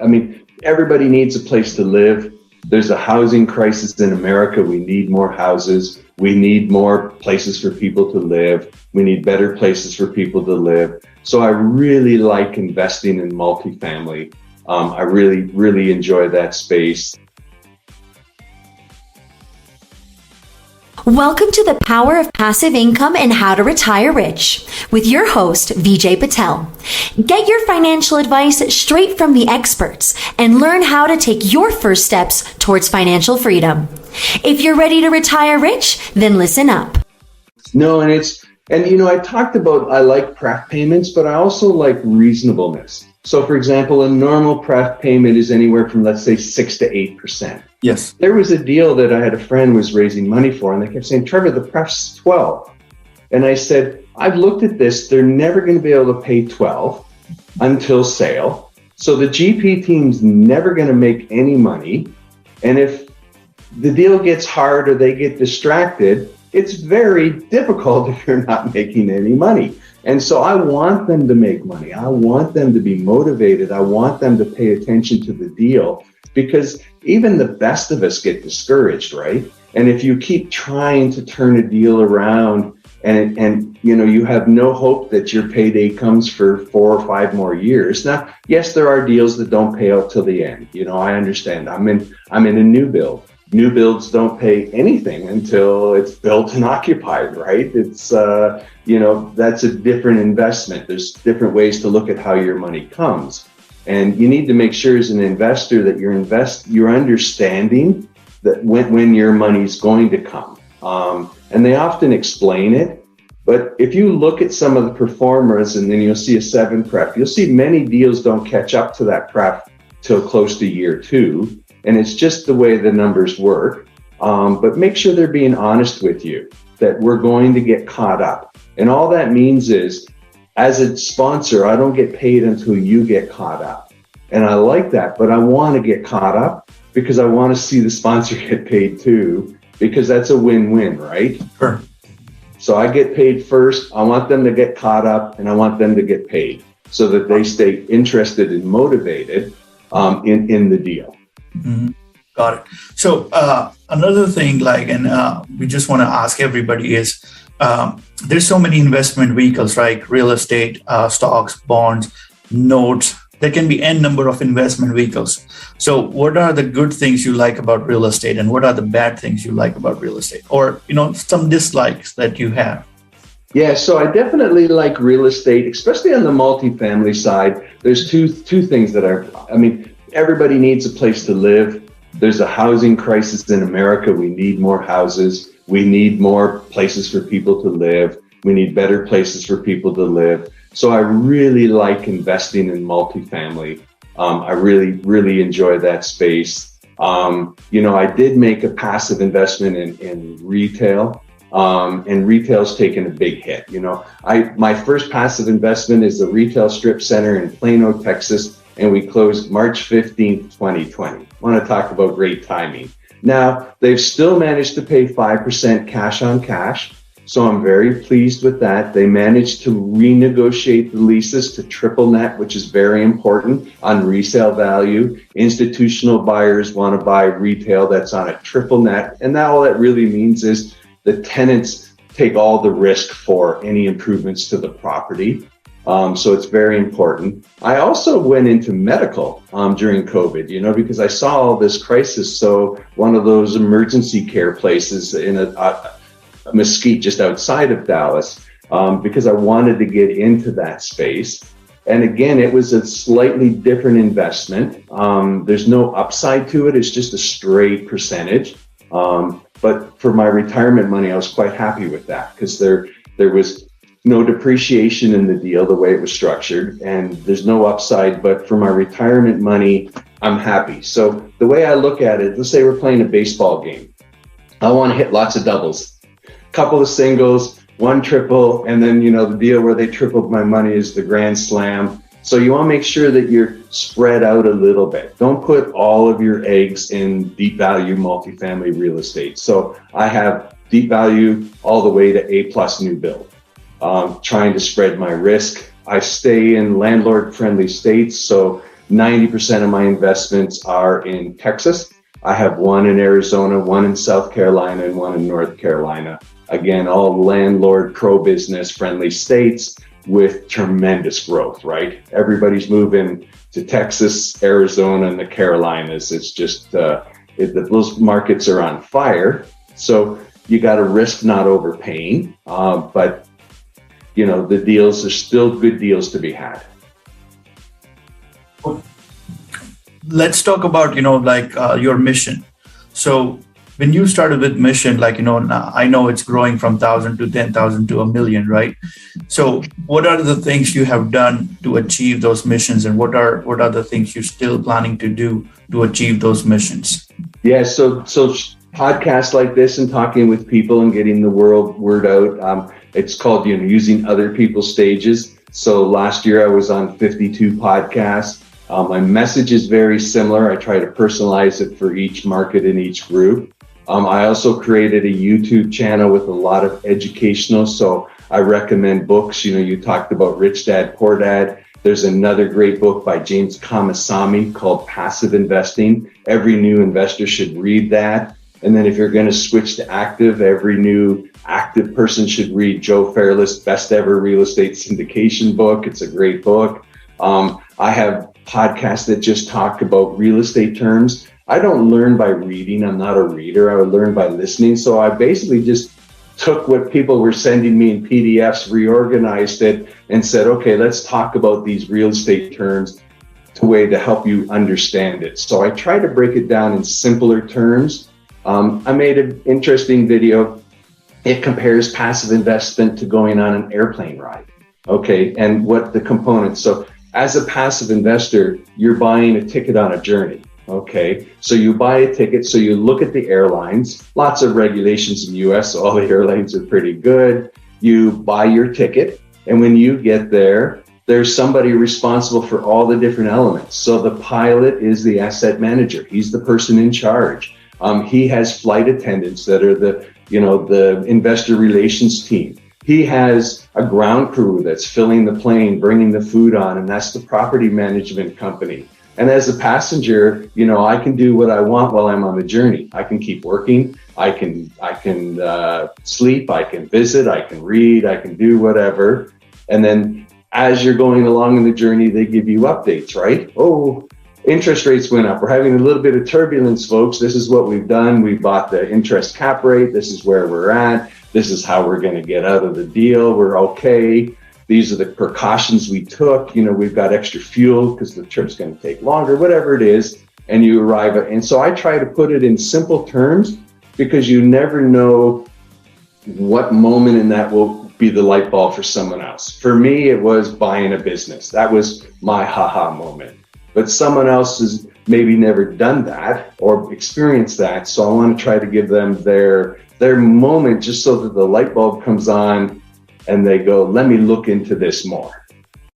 I mean, everybody needs a place to live. There's a housing crisis in America. We need more houses. We need more places for people to live. We need better places for people to live. So I really like investing in multifamily. I really enjoy that space. Welcome to the Power of Passive Income and How to Retire Rich with your host, Vijay Patel. Get your financial advice straight from the experts and learn how to take your first steps towards financial freedom. If you're ready to retire rich, then listen up. No, I talked about I like pref payments, but I also like reasonableness. So for example, a normal pref payment is anywhere from, let's say, 6 to 8%. Yes. There was a deal that I had a friend was raising money for, and they kept saying, Trevor, the pref's 12. And I said, I've looked at this. They're never going to be able to pay 12 until sale. So the GP team's never going to make any money. And if the deal gets hard or they get distracted, it's very difficult if you're not making any money. And so I want them to make money. I want them to be motivated. I want them to pay attention to the deal, because even the best of us get discouraged, right? And if you keep trying to turn a deal around and you have no hope that your payday comes for 4 or 5 more years. Now, yes, there are deals that don't pay out till the end. I understand. I'm in a new build. New builds don't pay anything until it's built and occupied, right? It's, that's a different investment. There's different ways to look at how your money comes. And you need to make sure as an investor that you're understanding that when your money's going to come. And they often explain it. But if you look at some of the performers and then you'll see a 7 pref, you'll see many deals don't catch up to that pref till close to year 2. And it's just the way the numbers work. But make sure they're being honest with you that we're going to get caught up. And all that means is, as a sponsor, I don't get paid until you get caught up. And I like that, but I want to get caught up because I want to see the sponsor get paid too, because that's a win-win, right? Sure. So I get paid first. I want them to get caught up and I want them to get paid so that they stay interested and motivated in the deal. Mm-hmm. Got it. So another thing, we just want to ask everybody is, there's so many investment vehicles, right? Real estate, stocks, bonds, notes. There can be n number of investment vehicles. So what are the good things you like about real estate, and what are the bad things you like about real estate, or some dislikes that you have? Yeah, so I definitely like real estate, especially on the multifamily side. There's two things that everybody needs a place to live. There's a housing crisis in America. We need more houses. We need more places for people to live. We need better places for people to live. So I really like investing in multifamily. I really enjoy that space. I did make a passive investment in retail. And retail's taken a big hit. My first passive investment is the retail strip center in Plano, Texas, and we closed March 15th, 2020. I want to talk about great timing. Now, they've still managed to pay 5% cash on cash, so I'm very pleased with that. They managed to renegotiate the leases to triple net, which is very important on resale value. Institutional buyers want to buy retail that's on a triple net, and now all that really means is the tenants take all the risk for any improvements to the property. So it's very important. I also went into medical during COVID, because I saw all this crisis. So one of those emergency care places in a Mesquite just outside of Dallas, because I wanted to get into that space. And again, it was a slightly different investment. There's no upside to it. It's just a straight percentage. But for my retirement money, I was quite happy with that because there was no depreciation in the deal the way it was structured, and there's no upside. But for my retirement money, I'm happy. So the way I look at it, let's say we're playing a baseball game. I want to hit lots of doubles, couple of singles, one triple, and then, the deal where they tripled my money is the grand slam. So you want to make sure that you're spread out a little bit. Don't put all of your eggs in deep value multifamily real estate. So I have deep value all the way to A+ new build, trying to spread my risk. I stay in landlord friendly states. So 90% of my investments are in Texas. I have one in Arizona, one in South Carolina, and one in North Carolina. Again, all landlord, pro-business friendly states with tremendous growth, right? Everybody's moving to Texas, Arizona, and the Carolinas. It's just, those markets are on fire. So you got to risk not overpaying, but the deals are still good deals to be had. Let's talk about, your mission. So when you started with mission, now I know it's growing from 1,000 to 10,000 to 1,000,000, right? So what are the things you have done to achieve those missions, and what are the things you're still planning to do to achieve those missions? Yeah, so podcasts like this and talking with people and getting the word out. It's called, using other people's stages. So last year I was on 52 podcasts. My message is very similar. I try to personalize it for each market and each group. I also created a YouTube channel with a lot of educational. So I recommend books. You talked about Rich Dad, Poor Dad. There's another great book by James Kamasami called Passive Investing. Every new investor should read that. And then if you're going to switch to active, every new active person should read Joe Fairless' Best Ever Real Estate Syndication book. It's a great book. I have podcasts that just talk about real estate terms. I don't learn by reading. I'm not a reader. I learn by listening. So I basically just took what people were sending me in PDFs, reorganized it, and said, okay, let's talk about these real estate terms a way to help you understand it. So I try to break it down in simpler terms. I made an interesting video. It compares passive investment to going on an airplane ride. Okay, and what the components. So as a passive investor, you're buying a ticket on a journey. Okay, so you buy a ticket, so you look at the airlines, lots of regulations in the US, so all the airlines are pretty good. You buy your ticket, and when you get there, there's somebody responsible for all the different elements. So the pilot is the asset manager. He's the person in charge. He has flight attendants that are the investor relations team. He has a ground crew that's filling the plane, bringing the food on, and that's the property management company. And as a passenger, I can do what I want while I'm on the journey. I can keep working. I can sleep. I can visit. I can read. I can do whatever. And then as you're going along in the journey, they give you updates, right? Oh, interest rates went up. We're having a little bit of turbulence, folks. This is what we've done. We bought the interest cap rate. This is where we're at. This is how we're going to get out of the deal. We're okay. These are the precautions we took. We've got extra fuel because the trip's going to take longer, whatever it is. And you arrive at, and so I try to put it in simple terms because you never know what moment in that will be the light bulb for someone else. For me, it was buying a business. That was my haha moment. But someone else has maybe never done that or experienced that. So I want to try to give them their moment just so that the light bulb comes on and they go, let me look into this more.